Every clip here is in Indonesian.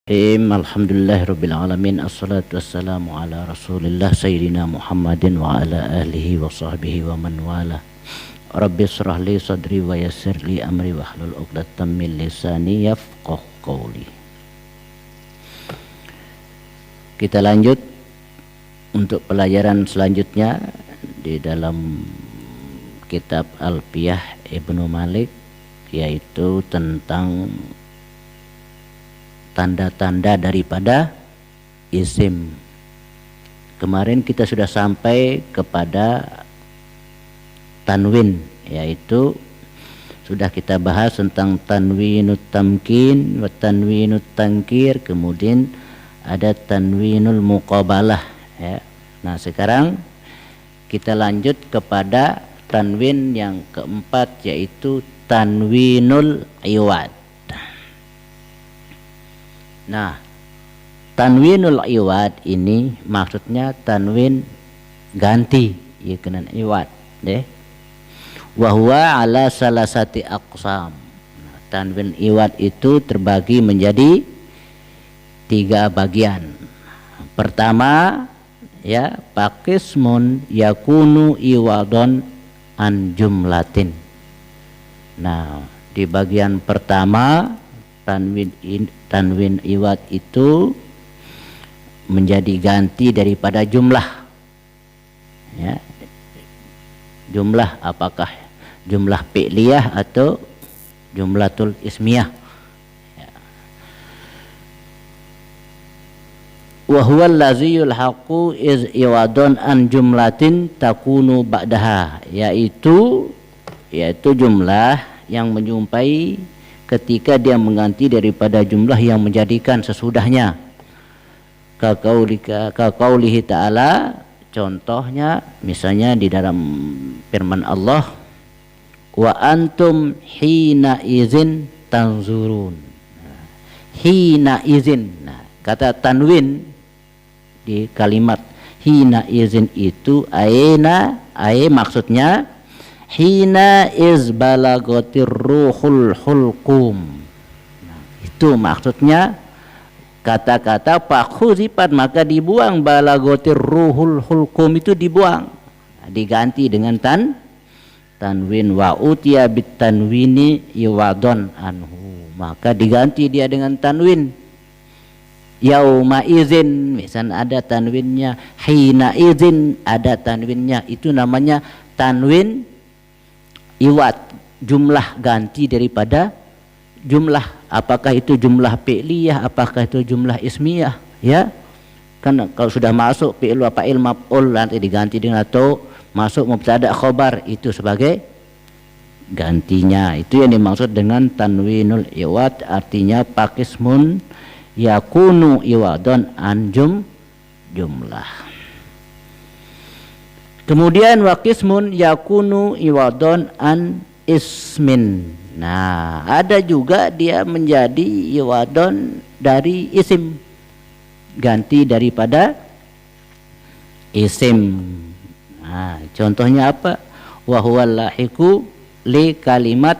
Alhamdulillahirabbil alamin, assalatu wassalamu ala Rasulillah sayyidina Muhammadin wa ala alihi wa sahbihi wa man wala. Rabbi shrah li sadri wa yassir li amri wahlul 'uqdatam min lisani yafqahu qawli. Kita lanjut untuk pelajaran selanjutnya di dalam kitab Alfiyah Ibnu Malik, yaitu tentang tanda-tanda daripada isim. Kemarin kita sudah sampai kepada tanwin, yaitu sudah kita bahas tentang tanwinut tamkin wa tanwinut tankir, kemudian ada tanwinul muqabalah ya. Nah, sekarang kita lanjut kepada tanwin yang keempat, yaitu tanwinul iwad. Nah, tanwinul iwad ini maksudnya tanwin ganti, ya kena iwad deh. Wa huwa ala salasati aqsam. Nah, tanwin iwad itu terbagi menjadi 3 bagian. Pertama, ya, pakismun yakunu iwadon an jumlatin. Nah, di bagian pertama tanwin iwad itu menjadi ganti daripada jumlah, ya. Jumlah apakah jumlah fi'liyah atau jumlatul ismiyah, ya. Wa huwa allazi yulhaqu iz iwadun an jumlatin takunu ba'daha, yaitu jumlah yang menjumpai ketika dia mengganti daripada jumlah yang menjadikan sesudahnya. Kaqaulihi ta'ala, contohnya misalnya di dalam firman Allah, wa antum hina izin tanzurun. Hina izin. Nah, kata tanwin di kalimat hina izin itu aina, maksudnya hina iz balagotir ruhul hulqum. Nah, itu maksudnya kata-kata fakhuzifat, maka dibuang, balagotir ruhul hulqum itu dibuang, diganti dengan tanwin. Wa utiya bit tanwini iwadon anhu, maka diganti dia dengan tanwin. Yauma izin misalnya ada tanwinnya, hina izin ada tanwinnya, itu namanya tanwin iwad, jumlah ganti daripada jumlah. Apakah itu jumlah fi'liyah, apakah itu jumlah ismiyah, ya. Kan kalau sudah masuk fi'il wa fa'il maf'ul nanti diganti dengan atau masuk mubtada khobar, itu sebagai gantinya. Itu yang dimaksud dengan tanwinul iwad, artinya pakismun yakunu iwadon an jumlah. Kemudian wakismun yakunu iwadon an ismin. Nah, ada juga dia menjadi iwadon dari isim, ganti daripada isim. Nah, contohnya apa? Wa huwal lahiqu li kalimat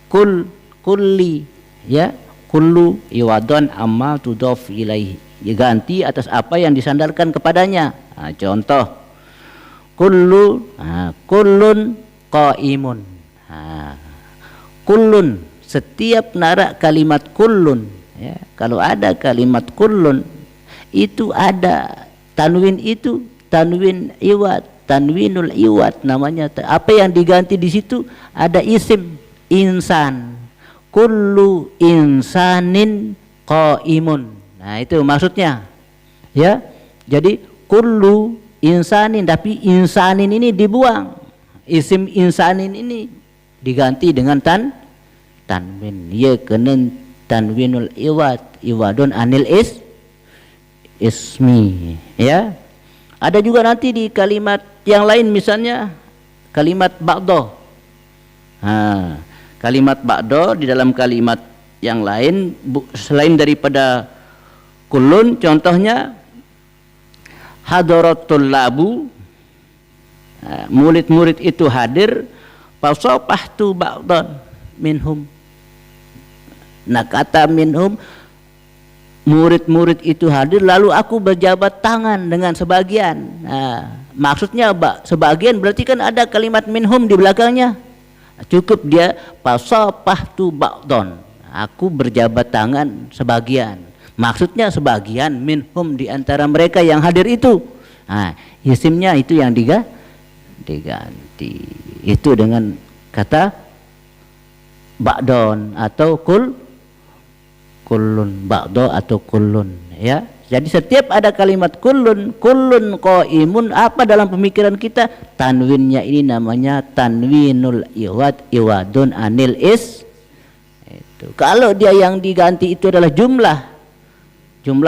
kulli, ya, kullu iwadon amma tudhof ilaihi, ganti atas apa yang disandarkan kepadanya. Nah, contoh kullun qaimun. Kullun, setiap nara kalimat kullun, ya, kalau ada kalimat kullun itu ada tanwin, itu tanwin iwad, tanwinul iwad namanya. Apa yang diganti di situ? Ada isim insan, kullu insanin qaimun. Nah, itu maksudnya, ya. Jadi kullu insanin, tapi insanin ini dibuang, isim insanin ini diganti dengan tanwin. Ya kena tanwinul iwadun anil ismi, ya. Ada juga nanti di kalimat yang lain, misalnya kalimat ba'do. Kalimat ba'do di dalam kalimat yang lain selain daripada kulun, contohnya hadaratul labu, murid-murid itu hadir, fasafahtu ba'dan minhum. Nah, kata minhum murid-murid itu hadir, lalu aku berjabat tangan dengan sebagian. Maksudnya sebagian berarti kan ada kalimat minhum di belakangnya. Cukup dia fasafahtu ba'don, aku berjabat tangan sebagian. Maksudnya sebagian minhum di antara mereka yang hadir itu. Isimnya itu yang diganti. Itu dengan kata ba'don atau kullun, ba'do atau kullun, ya. Jadi setiap ada kalimat kullun qaimun, apa dalam pemikiran kita? Tanwinnya ini namanya tanwinul iwadun anil is. Itu. Kalau dia yang diganti itu adalah jumlah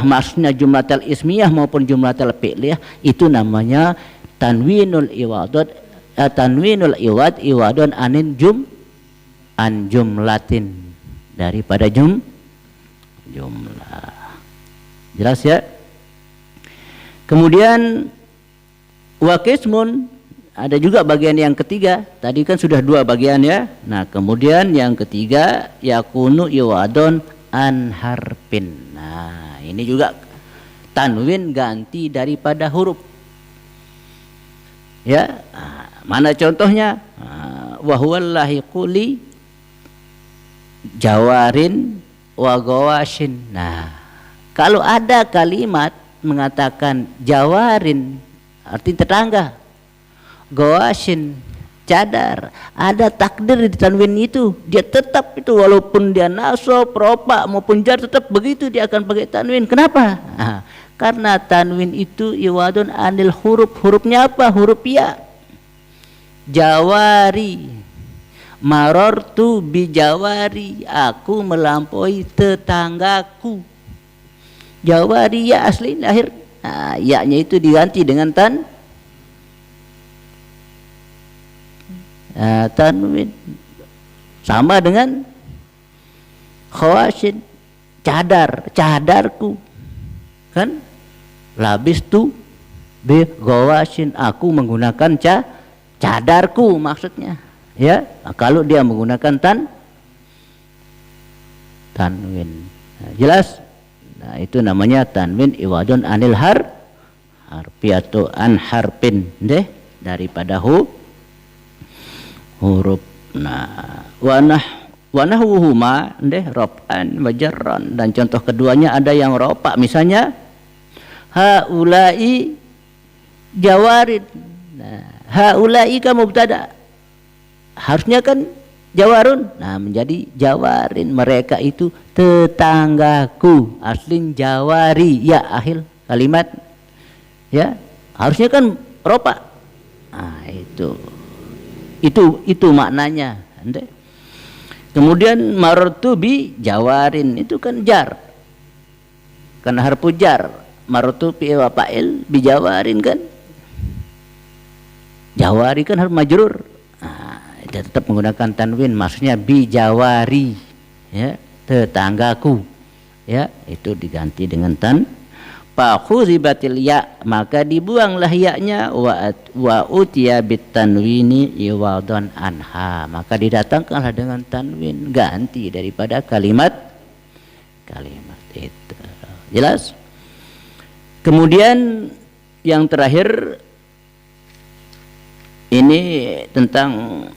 maksudnya jumlah tel ismiyah maupun jumlah tel fi'liyah, itu namanya tanwinul iwadun anil jumlatin, daripada jumlah. Jelas ya. Kemudian wa qismun, ada juga bagian yang ketiga. Tadi kan sudah 2 bagian ya. Nah, kemudian yang ketiga yakunu iwadun an harfin. Nah, ini juga tanwin ganti daripada huruf. Ya, mana contohnya? Wa huwal lahiquli jawarin wa gawashin. Nah, kalau ada kalimat mengatakan jawarin arti tetangga, gawashin cadar, ada takdir di tanwin itu, dia tetap itu walaupun dia nasab, rofa maupun jar, tetap begitu dia akan pakai tanwin. Kenapa? Karena tanwin itu iwadun anil hurufnya apa? Huruf ya. Jawari, marortu bijawari, aku melampaui tetanggaku. Jawari ya asli lahir, ya-nya itu diganti dengan tanwin, sama dengan khawashin, cadarku kan, labis tu bi gawashin, aku menggunakan cadarku maksudnya ya. Kalau dia menggunakan tanwin, jelas. Nah, itu namanya tanwin iwadun anil harfi atau an harfin deh, daripada huruf. Nah, wanahwuhuma deh raf'an wa jarran, dan contoh keduanya ada yang ropa, misalnya haulai jawarid. Nah, haulai kamu mubtada, harusnya kan jawarun, nah menjadi jawarin, mereka itu tetanggaku, aslin jawari ya akhir kalimat ya, harusnya kan ropa. Nah, itu maknanya. Kemudian marartu bi jawarin, itu kan jar, karena harfu jar, marartu bi wa fa'il bi jawarin kan, jawari kan harf majrur. Dia tetap menggunakan tanwin, maksudnya bijawari ya, tetanggaku ya, itu diganti dengan fakhuzibatil ya, maka dibuanglah ya-nya, wa utiya bit tanwini iwadun anha, maka didatangkanlah dengan tanwin ganti daripada kalimat itu. Jelas? Kemudian yang terakhir ini tentang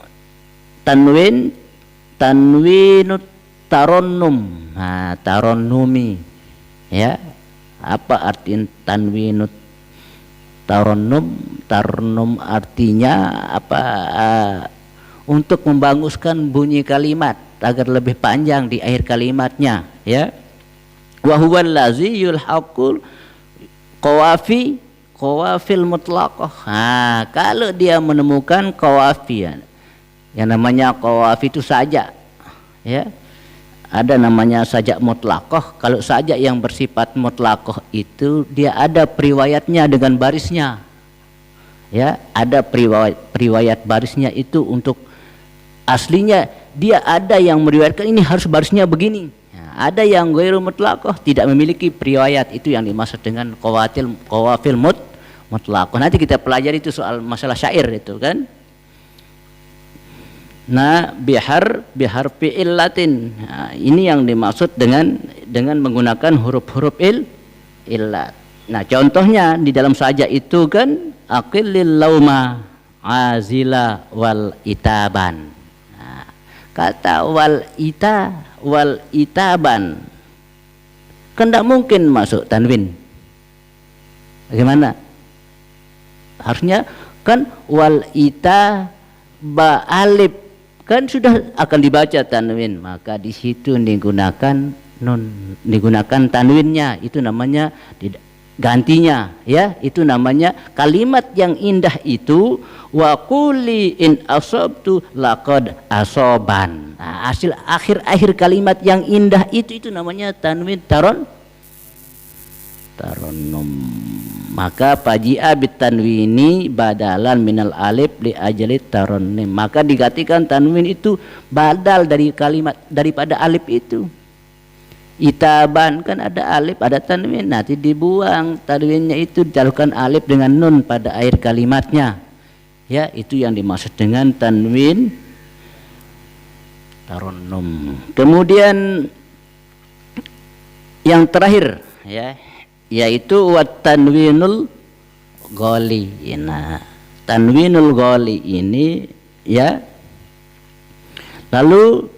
tanwinut taronnum. Nah, taronnumi ya, apa arti tanwinut taronnum artinya apa? Untuk membanguskan bunyi kalimat agar lebih panjang di akhir kalimatnya ya. Wa huwal ladzi yulhaqul qawafil mutlaqah. Nah, kalau dia menemukan qawafi, yang namanya qawafi itu saja ya, ada namanya sajak mutlaqah. Kalau sajak yang bersifat mutlaqah itu dia ada periwayatnya dengan barisnya ya, ada periwayat barisnya itu. Untuk aslinya dia ada yang meriwayatkan ini harus barisnya begini. Ada yang ghairu mutlaqah, tidak memiliki periwayat, itu yang dimaksud dengan qawafil mutlaqah. Nanti kita pelajari itu soal masalah syair itu kan. Nah, bihar fi'illatin. Nah, ini yang dimaksud dengan dengan menggunakan huruf-huruf illat. Nah, contohnya di dalam saja itu kan aqillil lauma azila wal itaban. Nah, kata wal itaban kan tidak mungkin masuk tanwin. Bagaimana? Harusnya kan wal ita ba alif kan sudah akan dibaca tanwin, maka di situ digunakan nun, digunakan tanwinnya, itu namanya gantinya, ya, itu namanya kalimat yang indah itu wa quli in asabtu laqad asoban. Nah, hasil akhir kalimat yang indah itu namanya tanwin taronnum. Maka paji'a bit tanwini badalan minal alif li ajli taronnim, maka digantikan tanwin itu badal dari kalimat daripada alif itu. Itaban kan ada alif ada tanwin, nanti dibuang tanwinnya itu, ditaruhkan alif dengan nun pada akhir kalimatnya, ya, itu yang dimaksud dengan tanwin taronnum. Kemudian yang terakhir, ya, yaitu wat tanwinul ghali. Nah, tanwinul ghali ini, ya, lalu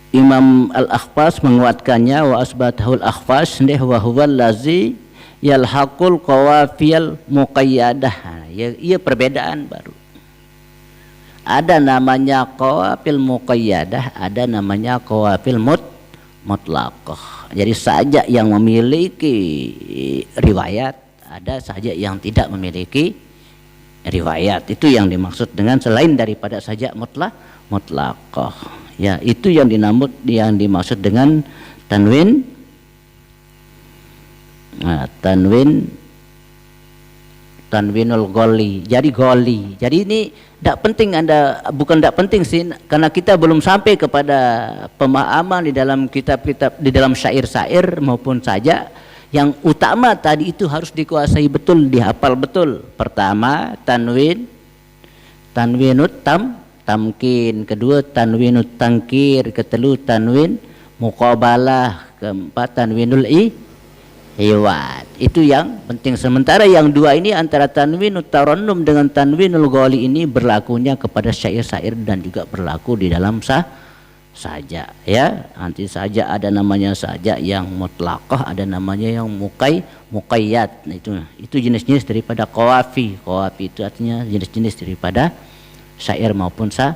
Imam Al-Akhfas menguatkannya, wa asbatahul Akhfas wa huwa allazi yalhaqul qawafiyal muqayyadah. Ya, perbedaan baru. Ada namanya qawafil muqayyadah, ada namanya qawafil mutlaqah. Jadi saja yang memiliki riwayat, ada saja yang tidak memiliki riwayat. Itu yang dimaksud dengan selain daripada saja mutlaqah. Ya, itu yang dimaksud dengan tanwin. Nah, tanwinul ghali. Jadi ghali. Jadi ini tidak penting, bukan tidak penting sih, karena kita belum sampai kepada pemahaman di dalam kitab-kitab, di dalam syair-syair maupun saja. Yang utama tadi itu harus dikuasai betul, dihafal betul. Pertama tanwinut tamkin, kedua tanwinut tangkir, ketelu tanwin muqabalah, keempat tanwinul iwad. Itu yang penting. Sementara yang dua ini antara tanwinut taronnum dengan tanwinul ghali ini berlakunya kepada syair-syair dan juga berlaku di dalam saja, ya. Nanti saja ada namanya saja yang mutlaqah, ada namanya yang muqayyad. Nah, itu jenis-jenis daripada qawafi. Qawafi itu artinya jenis-jenis daripada syair maupun saja.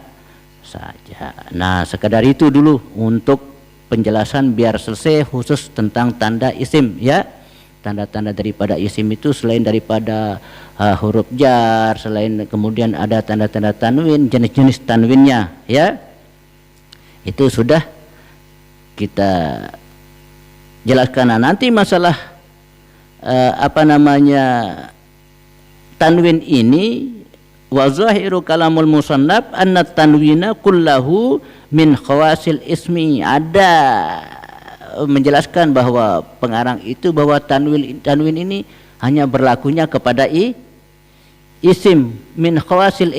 Nah, sekadar itu dulu untuk penjelasan biar selesai khusus tentang tanda isim, ya. Tanda-tanda daripada isim itu selain daripada huruf jar, selain kemudian ada tanda-tanda tanwin, jenis-jenis tanwinnya, ya. Itu sudah kita jelaskan. Nah, nanti masalah tanwin ini, wa zahiru kalamul musannaf anna tanwina kullahu min khawasil ismi. Ada menjelaskan bahwa pengarang itu bahwa tanwin ini hanya berlakunya kepada isim, min khawasil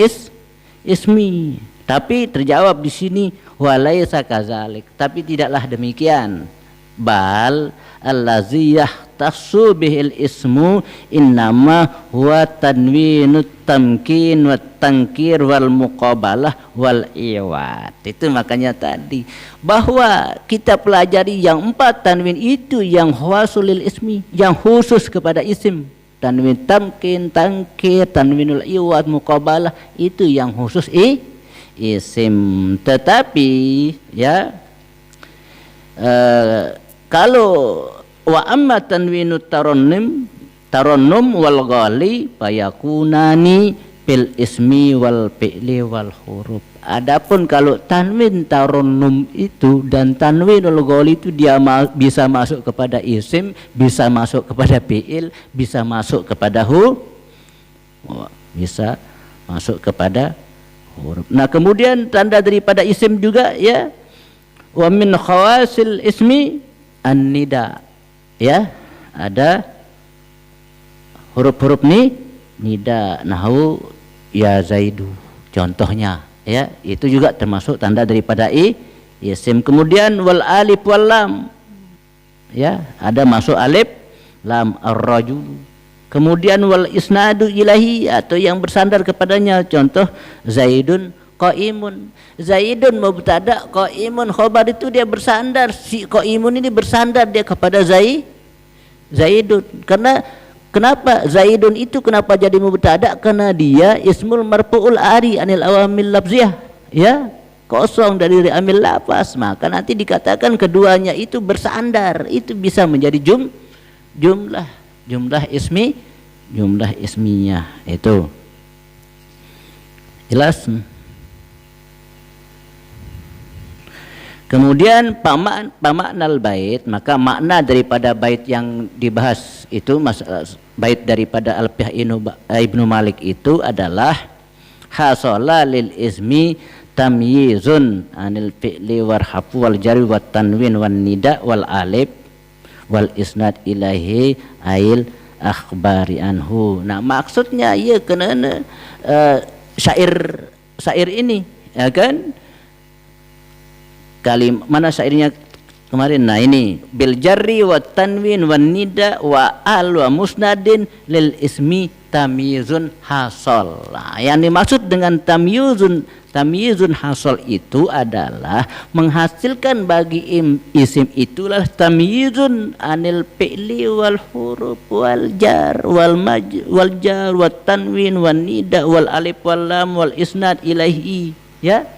ismi. Tapi terjawab di sini walaisa kadzalik, tapi tidaklah demikian. Bal allazi yahtassu bihil ismu innama huwa tanwinut tamkin wat tankir wal muqabalah wal iwad. Itu makanya tadi bahwa kita pelajari yang 4 tanwin itu yang khawasulil ismi, yang khusus kepada isim. Tanwin tamkin, tankir, tanwinul iwad, muqabalah, itu yang khusus isim. Tetapi, ya, kalau wa amma tanwinut taronnum wal ghali fayakunani bil ismi wal fi'li wal huruf. Adapun kalau tanwin taronnum itu dan tanwinul ghali itu dia bisa masuk kepada isim, bisa masuk kepada fi'il, bisa masuk kepada bisa masuk kepada huruf. Nah, kemudian tanda daripada isim juga, ya, wa min khawasil ismi an-nida, ya, ada huruf-huruf nida, nahu ya zaidu contohnya, ya, itu juga termasuk tanda daripada isim. Kemudian wal alif wal lam, ya, ada masuk alif lam, ar-rajul. Kemudian wal isnadu ilahi, atau yang bersandar kepadanya, contoh Zaidun qaimun. Zaidun mubtada, qaimun khobar, itu dia bersandar, si qaimun ini bersandar dia kepada Zaidun. Karena kenapa Zaidun itu kenapa jadi mubtada? Karena dia ismul marfu'ul ari anil awamil lafziyah, ya, kosong dari amil lafaz, maka nanti dikatakan keduanya itu bersandar, itu bisa menjadi jumlah ismiyah. Itu jelas. Kemudian pamaknal bait, maka makna daripada bait yang dibahas itu, bait daripada Alfiyah Ibnu Malik itu adalah hasala lil ismi tamyizun anil fi'li warhafu wal jari wat tanwin wan nida wal alif wal isnad ilahi ail akhbari anhu. Nah, maksudnya ya karena syair ini, ya kan, mana syairnya kemarin? Nah, ini bil jarri wat tanwin wan nida wa al wa musnadin lil ismi tamyizun hasal. Nah, yang dimaksud dengan tamyizun hasal itu adalah menghasilkan bagi isim itulah tamyizun anil fi'li wal huruf wal jar wal wat tanwin wan nida wal alif wal lam wal isnad ilaihi, ya.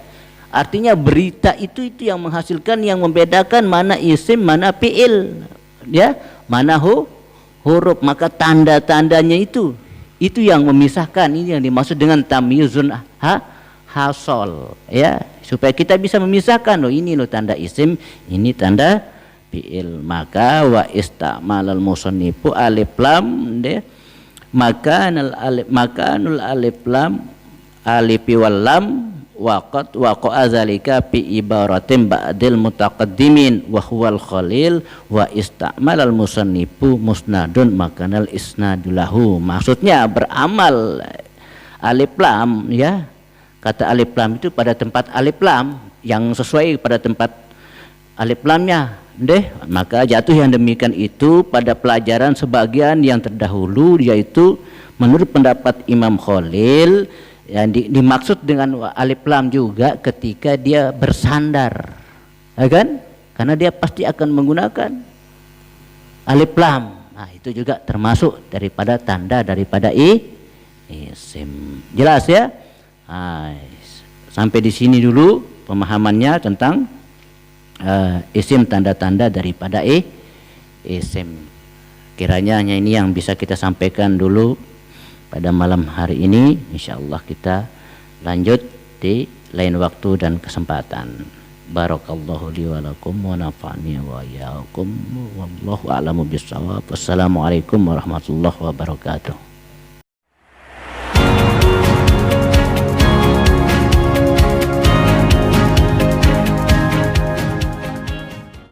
Artinya berita itu yang menghasilkan, yang membedakan mana isim mana fi'il, ya, mana huruf, maka tanda-tandanya itu yang memisahkan. Ini yang dimaksud dengan tamyizun hasol, ya, supaya kita bisa memisahkan, loh ini loh tanda isim, ini tanda fi'il. Maka wa istamalal musannifu alif lam de makanul alif lam alifi wal lam waqat waqa'a zalika fi ibaratin ba'dil mutaqaddimin wa huwal khalil wa istamalal musannifu musnadun makanal isnadulahu. Maksudnya beramal alif lam, ya, kata alif lam itu pada tempat alif lam yang sesuai pada tempat alif lamnya, maka jatuh yang demikian itu pada pelajaran sebagian yang terdahulu, yaitu menurut pendapat Imam Khalil yang dimaksud dengan alif lam juga ketika dia bersandar, ya kan, karena dia pasti akan menggunakan alif lam. Nah, itu juga termasuk daripada tanda daripada isim. Jelas, ya? Nah, sampai di sini dulu pemahamannya tentang isim, tanda-tanda daripada isim. Kiranya hanya ini yang bisa kita sampaikan dulu pada malam hari ini. Insyaallah kita lanjut di lain waktu dan kesempatan. Barakallahu li wa lakum wa nafa'ani wa iyyakum wallahu a'lamu bissawab. Wassalamualaikum warahmatullahi wabarakatuh.